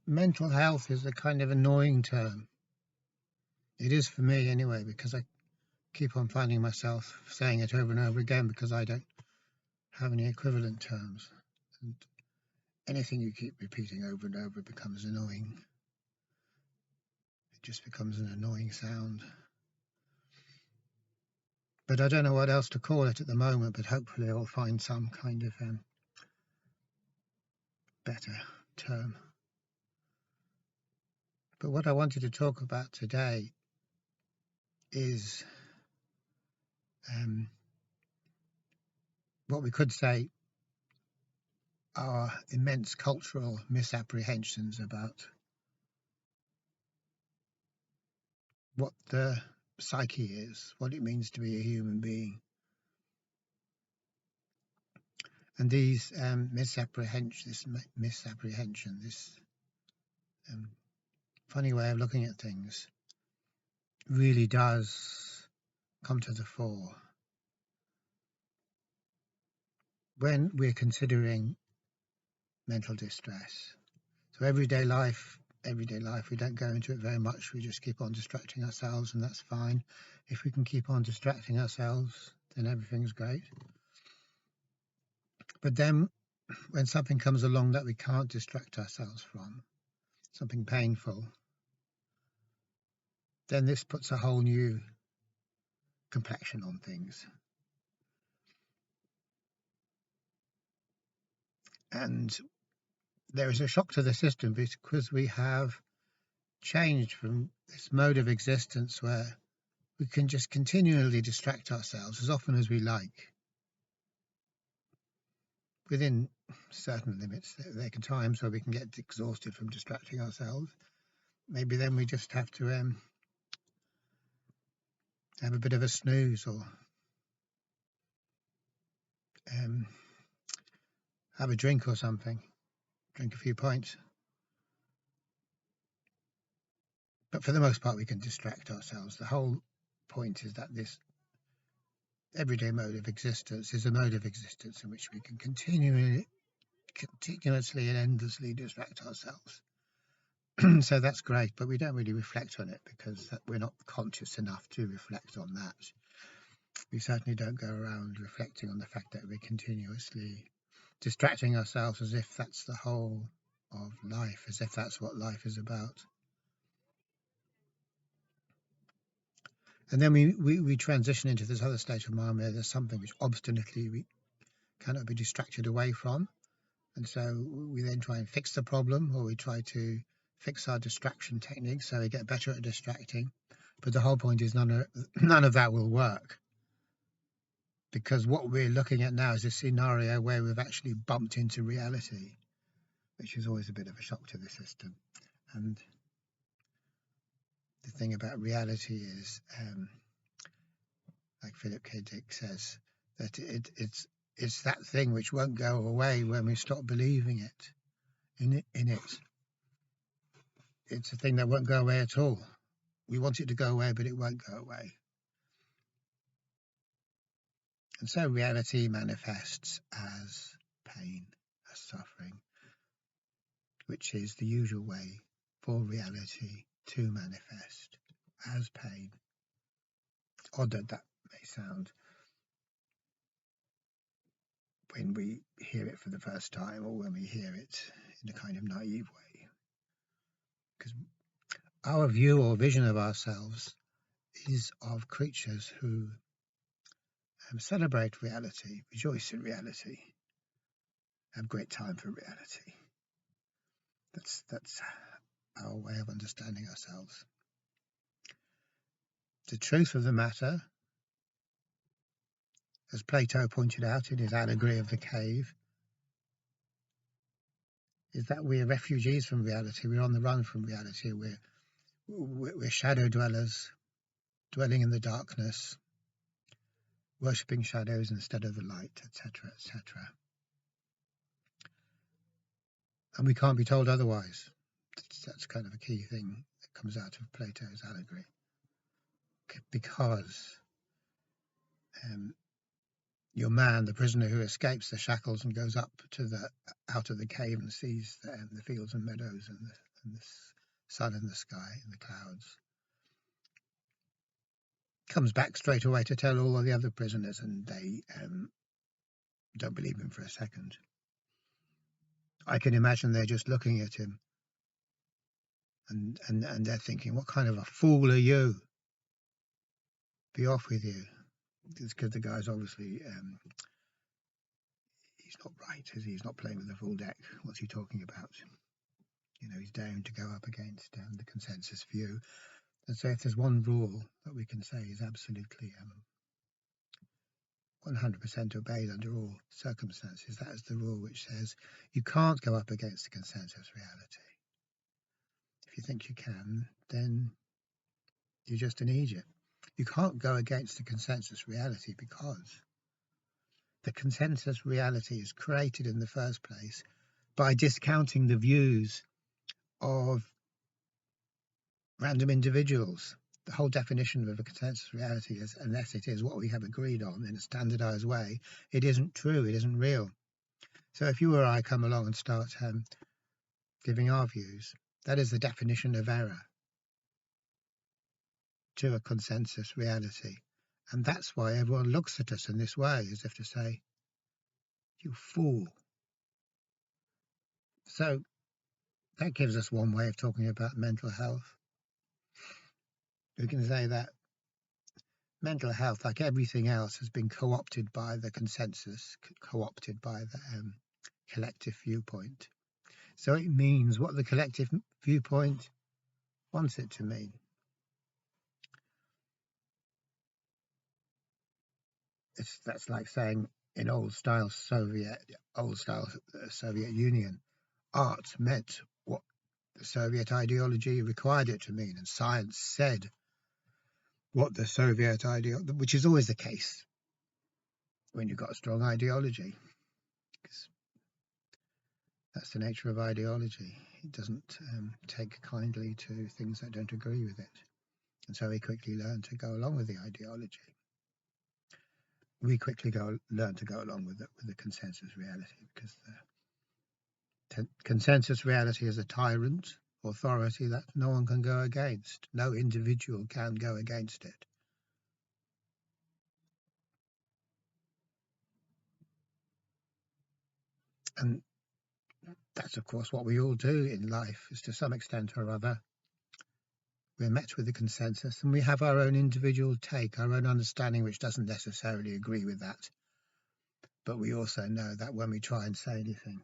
mental health is a kind of annoying term. It is for me anyway, because I keep on finding myself saying it over and over again because I don't have any equivalent terms. And anything you keep repeating over and over becomes annoying. It just becomes an annoying sound. But I don't know what else to call it at the moment, but hopefully I'll find some kind of better term. But what I wanted to talk about today is what we could say are immense cultural misapprehensions about what the psyche is, what it means to be a human being. And these misapprehensions, this funny way of looking at things really does come to the fore when we're considering mental distress. So everyday life, we don't go into it very much. We just keep on distracting ourselves, and that's fine. If we can keep on distracting ourselves, then everything's great. But then when something comes along that we can't distract ourselves from, something painful, then this puts a whole new complexion on things. And there is a shock to the system because we have changed from this mode of existence where we can just continually distract ourselves as often as we like, within certain limits. There are times where we can get exhausted from distracting ourselves. Maybe then we just have to have a bit of a snooze, or have a drink or something, drink a few pints. But for the most part, we can distract ourselves. The whole point is that this everyday mode of existence is a mode of existence in which we can continuously and endlessly distract ourselves. So that's great, but we don't really reflect on it because we're not conscious enough to reflect on that. We certainly don't go around reflecting on the fact that we're continuously distracting ourselves as if that's the whole of life, as if that's what life is about. And then we transition into this other state of mind where there's something which obstinately we cannot be distracted away from. And so we then try and fix the problem, or we try to fix our distraction techniques so we get better at distracting. But the whole point is none of that will work, because what we're looking at now is a scenario where we've actually bumped into reality, which is always a bit of a shock to the system. And the thing about reality is, like Philip K. Dick says, that it's that thing which won't go away when we stop believing it. In it, it's a thing that won't go away at all. We want it to go away, but it won't go away. And so reality manifests as pain, as suffering, which is the usual way for reality to manifest, as pain. Odd that may sound when we hear it for the first time, or when we hear it in a kind of naive way. Because our view or vision of ourselves is of creatures who celebrate reality, rejoice in reality, have great time for reality. That's our way of understanding ourselves. The truth of the matter, as Plato pointed out in his allegory of the cave, is that we are refugees from reality. We're on the run from reality. We're shadow dwellers, dwelling in the darkness, worshipping shadows instead of the light, etc., etc. And we can't be told otherwise. That's kind of a key thing that comes out of Plato's allegory. Because your man, the prisoner who escapes the shackles and goes up to out of the cave and sees the fields and meadows and the sun in the sky and the clouds, comes back straight away to tell all of the other prisoners, and they don't believe him for a second. I can imagine they're just looking at him, and they're thinking, what kind of a fool are you? Be off with you. Because the guy's obviously, he's not right, is he? He's not playing with the full deck. What's he talking about? He's daring to go up against the consensus view. And so if there's one rule that we can say is absolutely 100% obeyed under all circumstances, that is the rule which says you can't go up against the consensus reality. If you think you can, then you're just an idiot. You can't go against the consensus reality because the consensus reality is created in the first place by discounting the views of random individuals. The whole definition of a consensus reality is, unless it is what we have agreed on in a standardized way, it isn't true, it isn't real. So if you or I come along and start giving our views, that is the definition of error to a consensus reality. And that's why everyone looks at us in this way, as if to say, you fool. So that gives us one way of talking about mental health. We can say that mental health, like everything else, has been co-opted by the consensus, co-opted by the collective viewpoint. So it means what the collective viewpoint wants it to mean. That's like saying in old style Soviet Union, art meant what the Soviet ideology required it to mean, and science said what the Soviet ideology, which is always the case when you've got a strong ideology, because that's the nature of ideology. It doesn't take kindly to things that don't agree with it, and so we quickly learn to go along with the ideology. We quickly learn to go along with the consensus reality, because the consensus reality is a tyrant authority that no one can go against. No individual can go against it. And that's, of course, what we all do in life, is to some extent or other, we're met with the consensus and we have our own individual take, our own understanding, which doesn't necessarily agree with that. But we also know that when we try and say anything,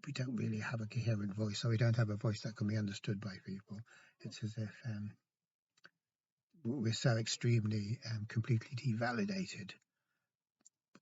we don't really have a coherent voice, so we don't have a voice that can be understood by people. It's as if we're so extremely completely devalidated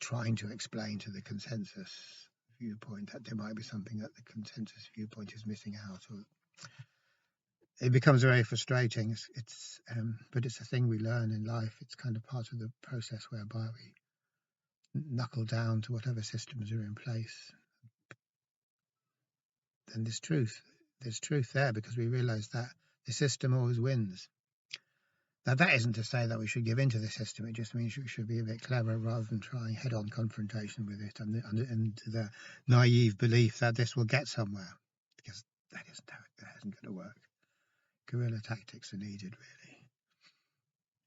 trying to explain to the consensus viewpoint that there might be something that the consensus viewpoint is missing out, or it becomes very frustrating. But it's a thing we learn in life. It's kind of part of the process whereby we knuckle down to whatever systems are in place. And there's truth there, because we realize that the system always wins. Now, that isn't to say that we should give in to the system. It just means we should be a bit clever rather than trying head-on confrontation with it, and the naive belief that this will get somewhere, because that isn't going to work. Guerrilla tactics are needed, really.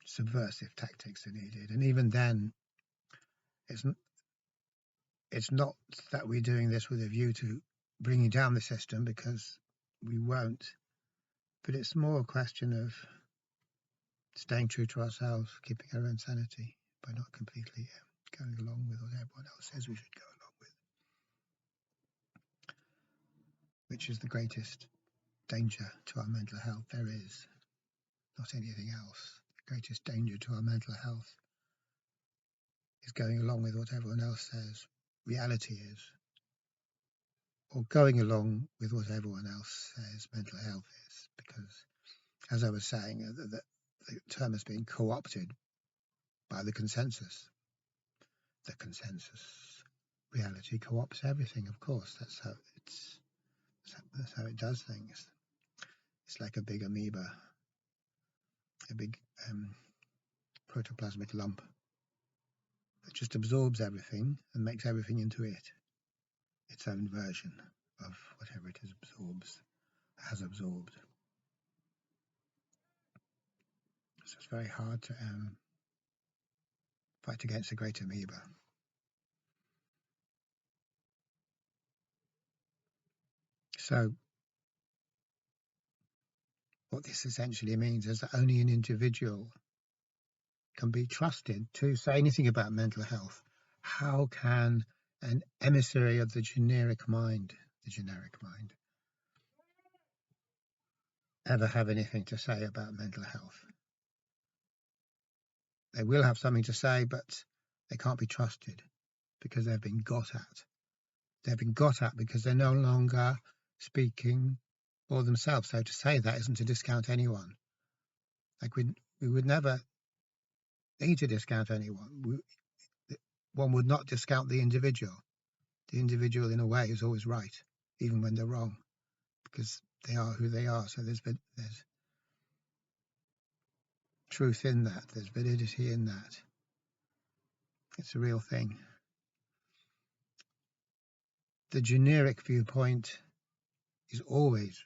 Subversive tactics are needed, and even then, it's not that we're doing this with a view to bringing down the system, because we won't. But it's more a question of staying true to ourselves, keeping our own sanity by not completely going along with what everyone else says we should go along with, which is the greatest danger to our mental health there is, not anything else. The greatest danger to our mental health is going along with what everyone else says reality is, or going along with what everyone else says mental health is, because, as I was saying, the term has been co-opted by the consensus. The consensus reality co-opts everything, of course. That's how it does things. It's like a big amoeba, a big protoplasmic lump that just absorbs everything and makes everything into it. its own version of whatever it has absorbed. So it's very hard to fight against the great amoeba. So what this essentially means is that only an individual can be trusted to say anything about mental health. How can an emissary of the generic mind, ever have anything to say about mental health? They will have something to say, but they can't be trusted because they've been got at. They've been got at because they're no longer speaking for themselves. So to say that isn't to discount anyone. Like we would never need to discount anyone. One would not discount the individual. The individual, in a way, is always right, even when they're wrong, because they are who they are. So there's truth in that. There's validity in that. It's a real thing. The generic viewpoint is always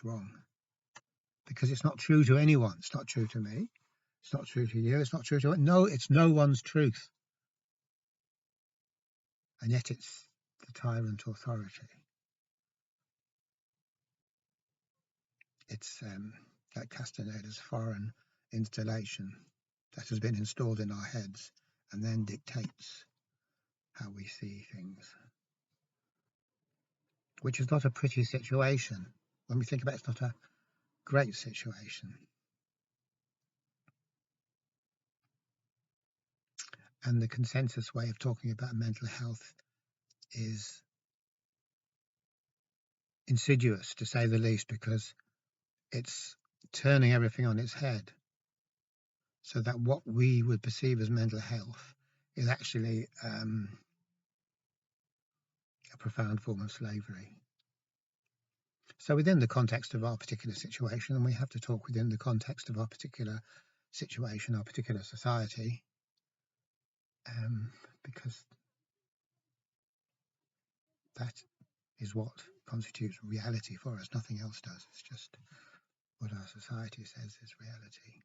wrong because it's not true to anyone. It's not true to me. It's not true to you. It's not true to no. It's no one's truth, and yet it's the tyrant authority. It's like Castaneda's foreign installation that has been installed in our heads and then dictates how we see things, which is not a pretty situation. When we think about it, it's not a great situation. And the consensus way of talking about mental health is insidious, to say the least, because it's turning everything on its head, so that what we would perceive as mental health is actually a profound form of slavery. So within the context of our particular situation, and we have to talk within the context of our particular situation, our particular society, because that is what constitutes reality for us. Nothing else does. It's just what our society says is reality.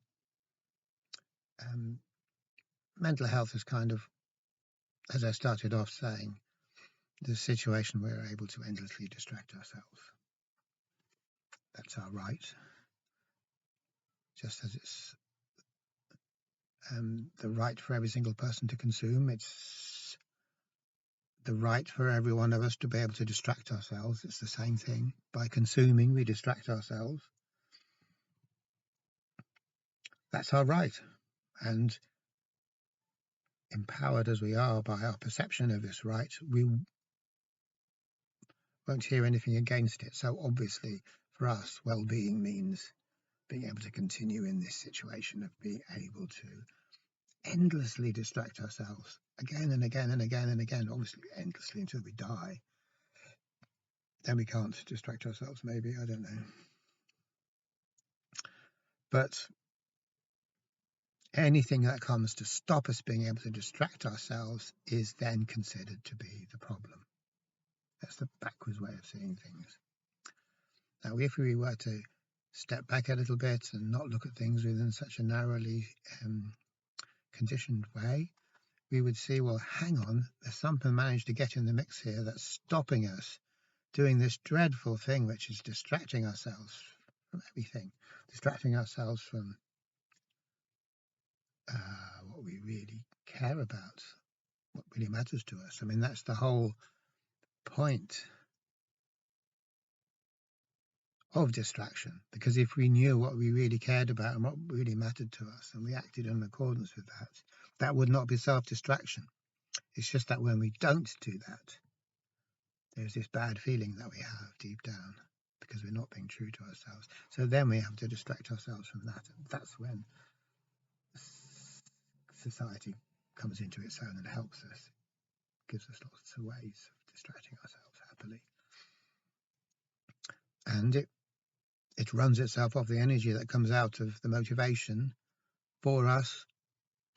Mental health is kind of, as I started off saying, the situation where we're able to endlessly distract ourselves. That's our right, just as it's the right for every single person to consume. It's the right for every one of us to be able to distract ourselves. It's the same thing. By consuming, we distract ourselves. That's our right. And empowered as we are by our perception of this right, we won't hear anything against it. So obviously, for us, well-being means being able to continue in this situation of being able to endlessly distract ourselves again and again and again and again, obviously endlessly until we die. Then we can't distract ourselves, maybe, I don't know. But anything that comes to stop us being able to distract ourselves is then considered to be the problem. That's the backwards way of seeing things. Now, if we were to step back a little bit and not look at things within such a narrowly conditioned way, we would see, well, hang on, there's something managed to get in the mix here that's stopping us doing this dreadful thing, which is distracting ourselves from everything, distracting ourselves from what we really care about, what really matters to us. I mean, that's the whole point of distraction, because if we knew what we really cared about and what really mattered to us and we acted in accordance with that, that would not be self-distraction. It's just that when we don't do that, there's this bad feeling that we have deep down because we're not being true to ourselves. So then we have to distract ourselves from that, and that's when society comes into its own and helps us, gives us lots of ways of distracting ourselves happily. And it runs itself off the energy that comes out of the motivation for us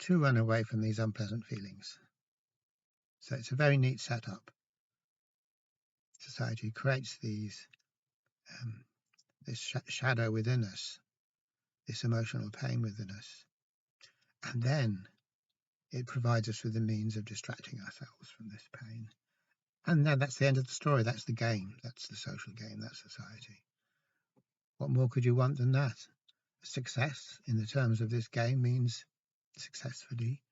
to run away from these unpleasant feelings. So it's a very neat setup. society creates this shadow within us, this emotional pain within us, and then it provides us with the means of distracting ourselves from this pain. And then that's the end of the story. That's the game. That's the social game. That's society. What more could you want than that? Success in the terms of this game means successfully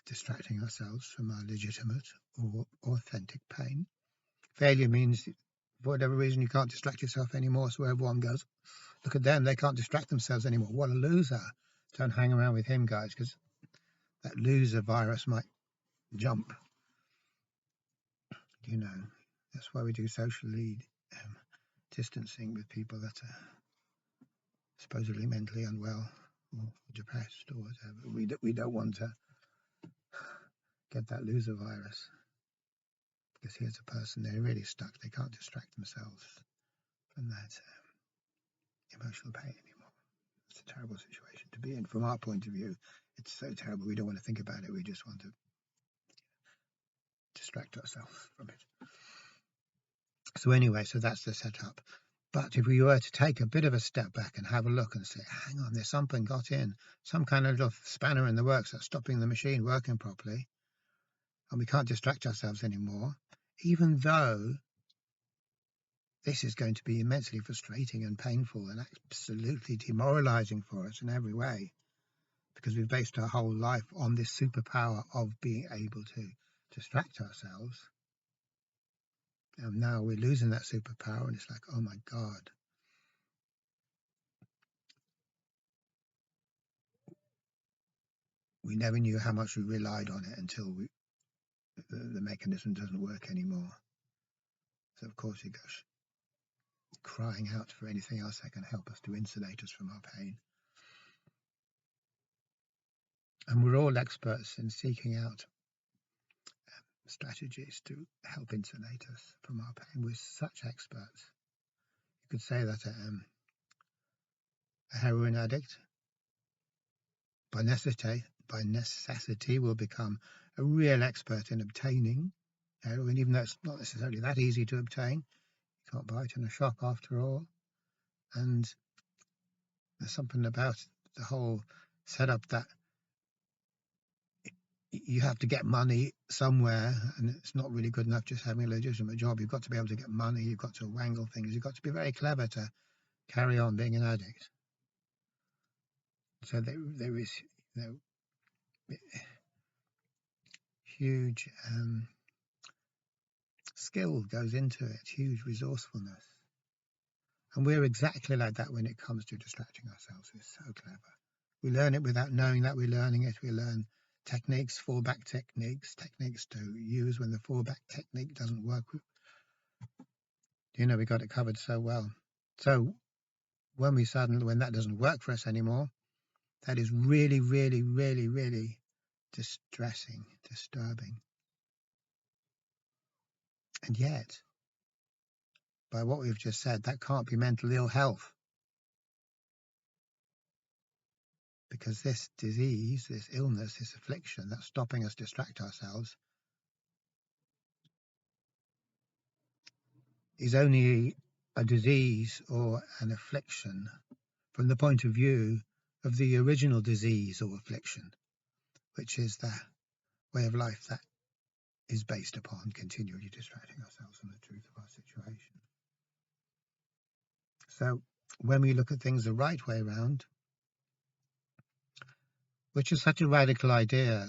distracting ourselves from our legitimate or authentic pain. Failure means, for whatever reason, you can't distract yourself anymore, so everyone goes, look at them, they can't distract themselves anymore. What a loser. Don't hang around with him, guys, because that loser virus might jump. That's why we do socially distancing with people that are supposedly mentally unwell or depressed or whatever. We don't want to get that loser virus, because here's a person, they're really stuck. They can't distract themselves from that emotional pain anymore. It's a terrible situation to be in. From our point of view, it's so terrible. We don't want to think about it. We just want to distract ourselves from it. So anyway, so that's the setup. But if we were to take a bit of a step back and have a look and say, hang on, there's something got in, some kind of little spanner in the works that's stopping the machine working properly, and we can't distract ourselves anymore, even though this is going to be immensely frustrating and painful and absolutely demoralizing for us in every way, because we've based our whole life on this superpower of being able to distract ourselves. And now we're losing that superpower, and it's like, oh my God. We never knew how much we relied on it until the mechanism doesn't work anymore. So of course it goes crying out for anything else that can help us to insulate us from our pain. And we're all experts in seeking out strategies to help insulate us from our pain. We're such experts. You could say that a heroin addict by necessity will become a real expert in obtaining heroin, even though it's not necessarily that easy to obtain. You can't buy it in a shop after all. And there's something about the whole setup that you have to get money somewhere, and it's not really good enough just having a legitimate job. You've got to be able to get money. You've got to wangle things. You've got to be very clever to carry on being an addict. So there is huge skill goes into it, huge resourcefulness. And we're exactly like that when it comes to distracting ourselves. We're so clever. We learn it without knowing that we're learning it. We learn techniques, fallback techniques to use when the fallback technique doesn't work. We got it covered so well. So when that doesn't work for us anymore, that is really, really, really, really distressing, disturbing. And yet, by what we've just said, that can't be mental ill health. Because this disease, this illness, this affliction that's stopping us distract ourselves is only a disease or an affliction from the point of view of the original disease or affliction, which is the way of life that is based upon continually distracting ourselves from the truth of our situation. So when we look at things the right way around, which is such a radical idea,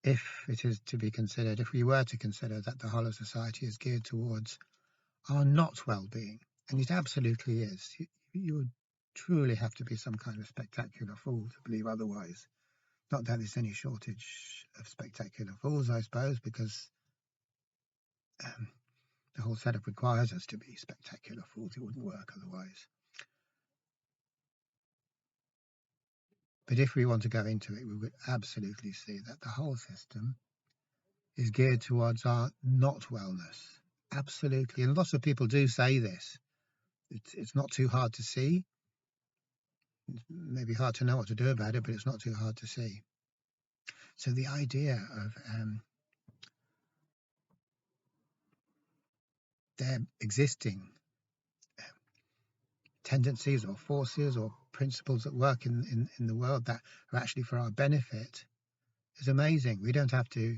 if it is to be considered, if we were to consider that the whole of society is geared towards our not well-being, and it absolutely is, you would truly have to be some kind of spectacular fool to believe otherwise. Not that there's any shortage of spectacular fools, I suppose, because the whole setup requires us to be spectacular fools. It wouldn't work otherwise. But if we want to go into it, we would absolutely see that the whole system is geared towards our not wellness. Absolutely. And lots of people do say this. It's not too hard to see. It's maybe hard to know what to do about it, but it's not too hard to see. So the idea of there existing tendencies or forces or principles at work in the world that are actually for our benefit is amazing. We don't have to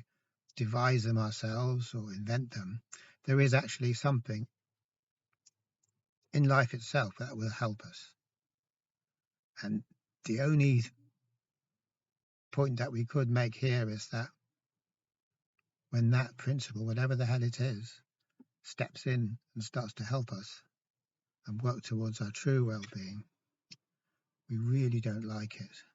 devise them ourselves or invent them. There is actually something in life itself that will help us. And the only point that we could make here is that when that principle, whatever the hell it is, steps in and starts to help us and work towards our true well-being, we really don't like it.